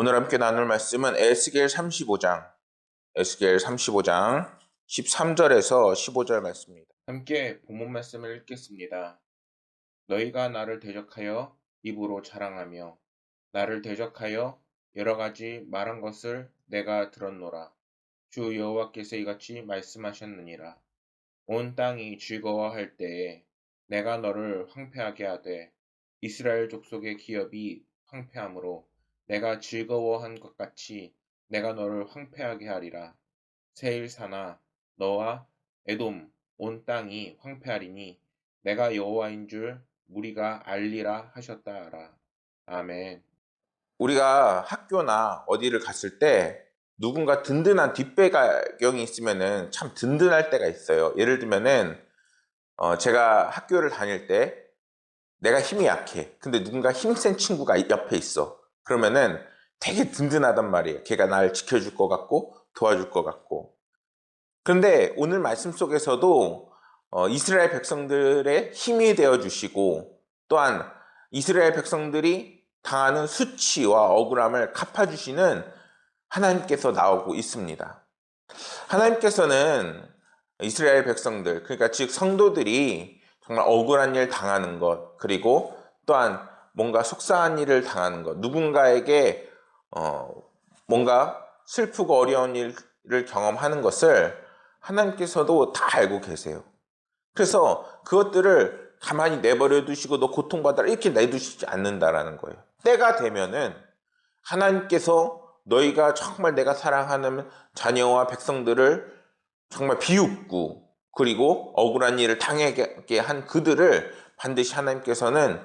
오늘 함께 나눌 말씀은 에스겔 35장 13절에서 15절 말씀입니다. 함께 본문 말씀을 읽겠습니다. 너희가 나를 대적하여 입으로 자랑하며 나를 대적하여 여러 가지 말한 것을 내가 들었노라. 주 여호와께서 이같이 말씀하셨느니라. 온 땅이 즐거워할 때에 내가 너를 황폐하게 하되 이스라엘 족속의 기업이 황폐함으로 내가 즐거워한 것 같이 내가 너를 황폐하게 하리라. 세일사나 너와 에돔 온 땅이 황폐하리니 내가 여호와인 줄 무리가 알리라 하셨다 하라. 아멘. 우리가 학교나 어디를 갔을 때 누군가 든든한 뒷배경이 있으면은 참 든든할 때가 있어요. 예를 들면은 제가 학교를 다닐 때 내가 힘이 약해. 근데 누군가 힘센 친구가 옆에 있어. 그러면은 되게 든든하단 말이에요. 걔가 날 지켜줄 것 같고 도와줄 것 같고. 그런데 오늘 말씀 속에서도 이스라엘 백성들의 힘이 되어주시고 또한 이스라엘 백성들이 당하는 수치와 억울함을 갚아주시는 하나님께서 나오고 있습니다. 하나님께서는 이스라엘 백성들, 그러니까 즉 성도들이 정말 억울한 일 당하는 것, 그리고 또한 뭔가 속상한 일을 당하는 것, 누군가에게 뭔가 슬프고 어려운 일을 경험하는 것을 하나님께서도 다 알고 계세요. 그래서 그것들을 가만히 내버려 두시고 너 고통받아라 이렇게 내두시지 않는다라는 거예요. 때가 되면은 하나님께서 너희가 정말 내가 사랑하는 자녀와 백성들을 정말 비웃고 그리고 억울한 일을 당하게 한 그들을 반드시 하나님께서는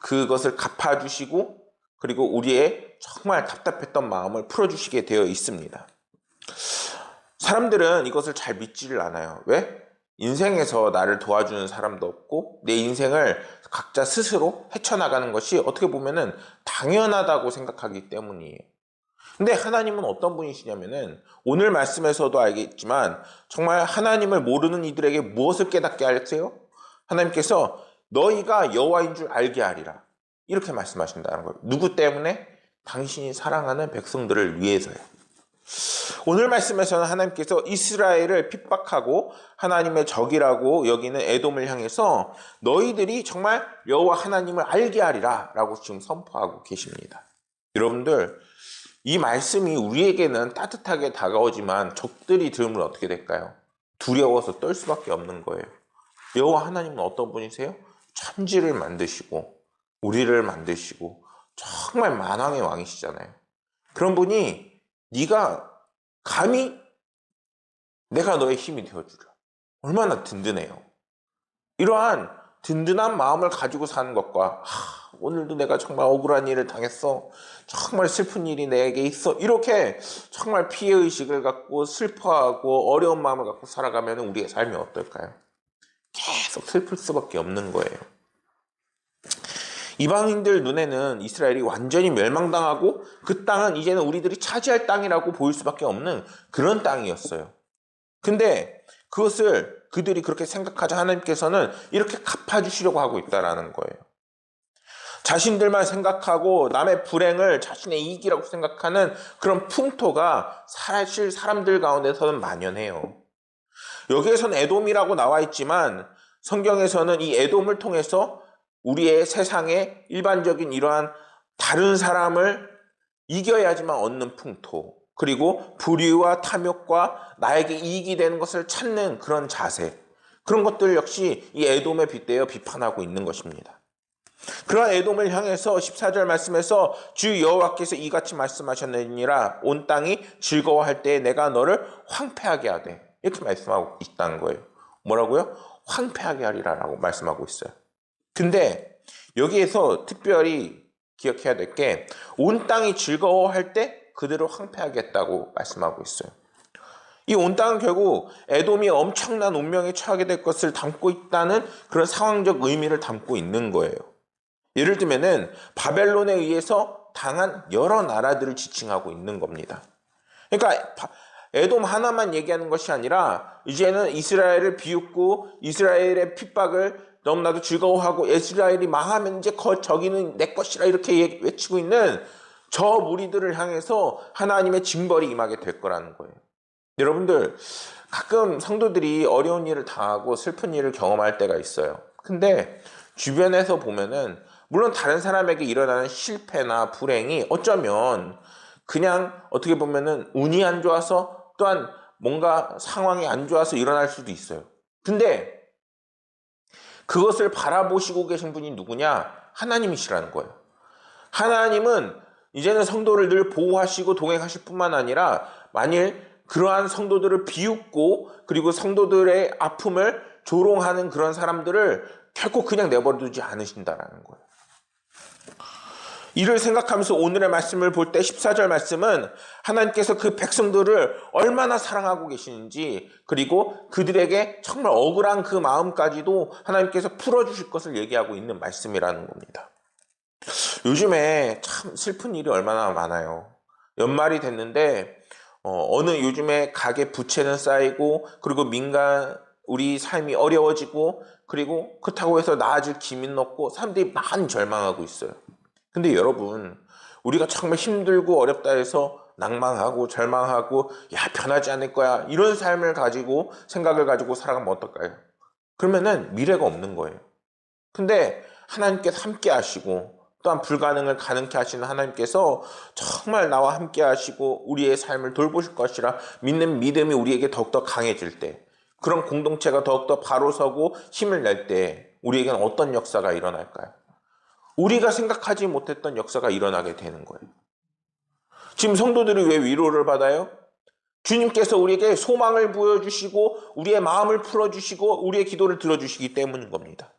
그것을 갚아주시고 그리고 우리의 정말 답답했던 마음을 풀어주시게 되어 있습니다. 사람들은 이것을 잘 믿지를 않아요. 왜? 인생에서 나를 도와주는 사람도 없고 내 인생을 각자 스스로 헤쳐나가는 것이 어떻게 보면은 당연하다고 생각하기 때문이에요. 근데 하나님은 어떤 분이시냐면은 오늘 말씀에서도 알겠지만 정말 하나님을 모르는 이들에게 무엇을 깨닫게 하세요? 하나님께서 너희가 여호와인 줄 알게 하리라. 이렇게 말씀하신다는 거예요. 누구 때문에? 당신이 사랑하는 백성들을 위해서요. 오늘 말씀에서는 하나님께서 이스라엘을 핍박하고 하나님의 적이라고 여기는 에돔을 향해서 너희들이 정말 여호와 하나님을 알게 하리라 라고 지금 선포하고 계십니다. 여러분들 이 말씀이 우리에게는 따뜻하게 다가오지만 적들이 들으면 어떻게 될까요? 두려워서 떨 수밖에 없는 거예요. 여호와 하나님은 어떤 분이세요? 천지를 만드시고 우리를 만드시고 정말 만왕의 왕이시잖아요. 그런 분이 네가 감히 내가 너의 힘이 되어주려. 얼마나 든든해요. 이러한 든든한 마음을 가지고 사는 것과 오늘도 내가 정말 억울한 일을 당했어. 정말 슬픈 일이 내게 있어. 이렇게 정말 피해의식을 갖고 슬퍼하고 어려운 마음을 갖고 살아가면 우리의 삶이 어떨까요? 계속 슬플 수밖에 없는 거예요. 이방인들 눈에는 이스라엘이 완전히 멸망당하고 그 땅은 이제는 우리들이 차지할 땅이라고 보일 수밖에 없는 그런 땅이었어요. 근데 그것을 그들이 그렇게 생각하자 하나님께서는 이렇게 갚아주시려고 하고 있다는 거예요. 자신들만 생각하고 남의 불행을 자신의 이익이라고 생각하는 그런 풍토가 사실 사람들 가운데서는 만연해요. 여기에서는 에돔이라고 나와 있지만 성경에서는 이 에돔을 통해서 우리의 세상의 일반적인 이러한 다른 사람을 이겨야지만 얻는 풍토, 그리고 불의와 탐욕과 나에게 이익이 되는 것을 찾는 그런 자세, 그런 것들 역시 이 에돔에 빗대어 비판하고 있는 것입니다. 그러한 에돔을 향해서 14절 말씀에서 주 여호와께서 이같이 말씀하셨느니라 온 땅이 즐거워할 때에 내가 너를 황폐하게 하되 이렇게 말씀하고 있다는 거예요. 뭐라고요? 황폐하게 하리라 라고 말씀하고 있어요. 근데 여기에서 특별히 기억해야 될 게 온 땅이 즐거워할 때 그들을 황폐하겠다고 말씀하고 있어요. 이 온 땅은 결국 에돔이 엄청난 운명에 처하게 될 것을 담고 있다는 그런 상황적 의미를 담고 있는 거예요. 예를 들면은 바벨론에 의해서 당한 여러 나라들을 지칭하고 있는 겁니다. 그러니까 에돔 하나만 얘기하는 것이 아니라 이제는 이스라엘을 비웃고 이스라엘의 핍박을 너무나도 즐거워하고 이스라엘이 망하면 이제 저기는 내 것이라 이렇게 외치고 있는 저 무리들을 향해서 하나님의 징벌이 임하게 될 거라는 거예요. 여러분들, 가끔 성도들이 어려운 일을 당하고 슬픈 일을 경험할 때가 있어요. 근데 주변에서 보면은 물론 다른 사람에게 일어나는 실패나 불행이 어쩌면 그냥 어떻게 보면은 운이 안 좋아서 또한 뭔가 상황이 안 좋아서 일어날 수도 있어요. 근데 그것을 바라보시고 계신 분이 누구냐? 하나님이시라는 거예요. 하나님은 이제는 성도를 늘 보호하시고 동행하실 뿐만 아니라 만일 그러한 성도들을 비웃고 그리고 성도들의 아픔을 조롱하는 그런 사람들을 결코 그냥 내버려두지 않으신다라는 거예요. 이를 생각하면서 오늘의 말씀을 볼 때 14절 말씀은 하나님께서 그 백성들을 얼마나 사랑하고 계시는지 그리고 그들에게 정말 억울한 그 마음까지도 하나님께서 풀어주실 것을 얘기하고 있는 말씀이라는 겁니다. 요즘에 참 슬픈 일이 얼마나 많아요. 연말이 됐는데 어느 요즘에 가계 부채는 쌓이고 그리고 우리 삶이 어려워지고 그리고 그렇다고 해서 나아질 기미는 없고 사람들이 많이 절망하고 있어요. 근데 여러분, 우리가 정말 힘들고 어렵다 해서 낭망하고 절망하고 변하지 않을 거야 이런 삶을 가지고 생각을 가지고 살아가면 어떨까요? 그러면은 미래가 없는 거예요. 근데 하나님께서 함께 하시고 또한 불가능을 가능케 하시는 하나님께서 정말 나와 함께 하시고 우리의 삶을 돌보실 것이라 믿는 믿음이 우리에게 더욱더 강해질 때 그런 공동체가 더욱더 바로 서고 힘을 낼 때 우리에게는 어떤 역사가 일어날까요? 우리가 생각하지 못했던 역사가 일어나게 되는 거예요. 지금 성도들이 왜 위로를 받아요? 주님께서 우리에게 소망을 보여주시고 우리의 마음을 풀어주시고 우리의 기도를 들어주시기 때문인 겁니다.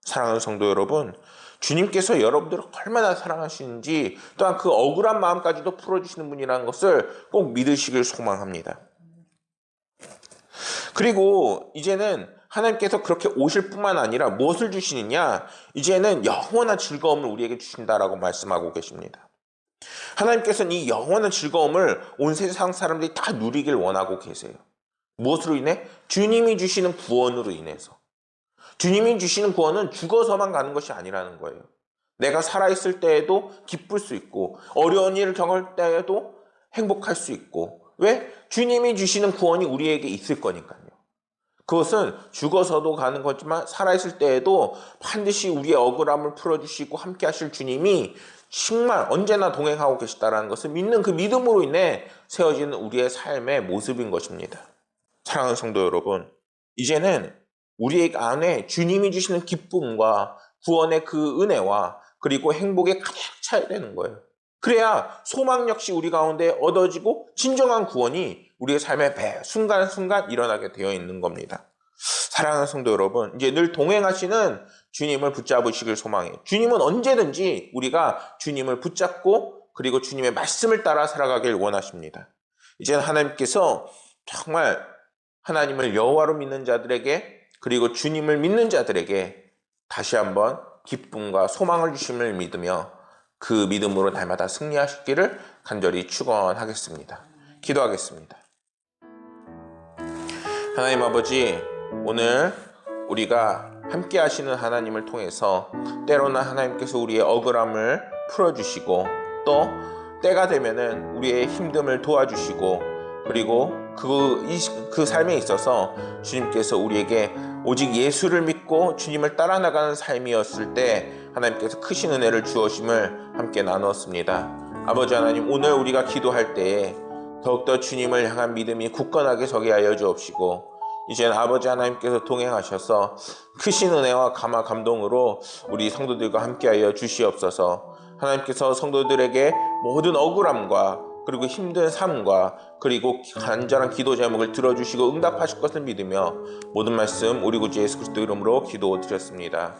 사랑하는 성도 여러분, 주님께서 여러분들을 얼마나 사랑하시는지 또한 그 억울한 마음까지도 풀어주시는 분이라는 것을 꼭 믿으시길 소망합니다. 그리고 이제는 하나님께서 그렇게 오실 뿐만 아니라 무엇을 주시느냐? 이제는 영원한 즐거움을 우리에게 주신다라고 말씀하고 계십니다. 하나님께서는 이 영원한 즐거움을 온 세상 사람들이 다 누리길 원하고 계세요. 무엇으로 인해? 주님이 주시는 구원으로 인해서. 주님이 주시는 구원은 죽어서만 가는 것이 아니라는 거예요. 내가 살아있을 때에도 기쁠 수 있고 어려운 일을 겪을 때에도 행복할 수 있고 왜? 주님이 주시는 구원이 우리에게 있을 거니까요. 그것은 죽어서도 가는 거지만 살아있을 때에도 반드시 우리의 억울함을 풀어주시고 함께 하실 주님이 정말 언제나 동행하고 계시다는 것을 믿는 그 믿음으로 인해 세워지는 우리의 삶의 모습인 것입니다. 사랑하는 성도 여러분, 이제는 우리 안에 주님이 주시는 기쁨과 구원의 그 은혜와 그리고 행복에 가득 차야 되는 거예요. 그래야 소망 역시 우리 가운데 얻어지고 진정한 구원이 우리의 삶의 매 순간순간 일어나게 되어 있는 겁니다. 사랑하는 성도 여러분, 이제 늘 동행하시는 주님을 붙잡으시길 소망해요. 주님은 언제든지 우리가 주님을 붙잡고 그리고 주님의 말씀을 따라 살아가길 원하십니다. 이제는 하나님께서 정말 하나님을 여호와로 믿는 자들에게 그리고 주님을 믿는 자들에게 다시 한번 기쁨과 소망을 주심을 믿으며 그 믿음으로 날마다 승리하시기를 간절히 축원하겠습니다. 기도하겠습니다. 하나님 아버지, 오늘 우리가 함께 하시는 하나님을 통해서 때로는 하나님께서 우리의 억울함을 풀어주시고 또 때가 되면은 우리의 힘듦을 도와주시고 그리고 그 삶에 있어서 주님께서 우리에게 오직 예수를 믿고 주님을 따라 나가는 삶이었을 때 하나님께서 크신 은혜를 주어심을 함께 나누었습니다. 아버지 하나님, 오늘 우리가 기도할 때에 더욱더 주님을 향한 믿음이 굳건하게 서게 하여 주옵시고 이제는 아버지 하나님께서 동행하셔서 크신 은혜와 감동으로 우리 성도들과 함께하여 주시옵소서. 하나님께서 성도들에게 모든 억울함과 그리고 힘든 삶과 그리고 간절한 기도 제목을 들어주시고 응답하실 것을 믿으며 모든 말씀 우리 구주 예수 그리스도 이름으로 기도드렸습니다.